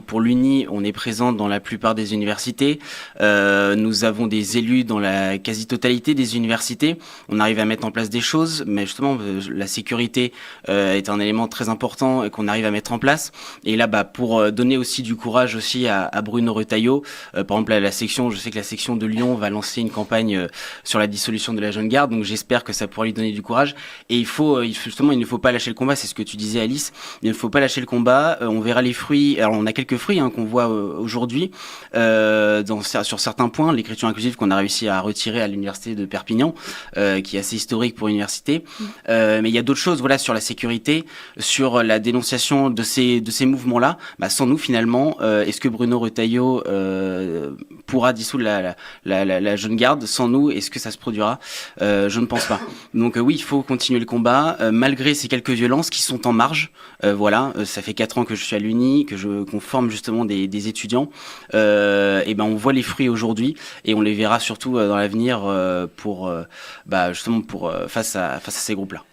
Pour l'Uni, on est présent dans la plupart des universités. Nous avons des élus dans la quasi-totalité des universités. On arrive à mettre en place des choses, mais justement, la sécurité est un élément très important et qu'on arrive à mettre en place. Et là, pour donner aussi du courage aussi à Bruno Retailleau, par exemple, je sais que la section de Lyon va lancer une campagne sur la dissolution de la Jeune Garde, donc j'espère que ça pourra lui donner du courage. Et justement, il ne faut pas lâcher le combat. C'est ce que tu disais, Alice. Il ne faut pas lâcher le combat. On verra les fruits. Alors, on a quelques fruits qu'on voit aujourd'hui sur certains points, l'écriture inclusive qu'on a réussi à retirer à l'université de Perpignan, qui est assez historique pour l'université. Mais il y a d'autres choses, voilà, sur la sécurité, sur la dénonciation de ces mouvements-là. Sans nous, finalement, est-ce que Bruno Retailleau pourra dissoudre la Jeune Garde? Sans nous, est-ce que ça se produira? Je ne pense pas. Donc oui, il faut continuer le combat, malgré ces quelques violences qui sont en marge. Voilà, ça fait 4 ans que je suis à l'Uni, qu'on forme justement des étudiants. On voit les fruits aujourd'hui et on les verra surtout dans l'avenir justement face à ces groupes-là.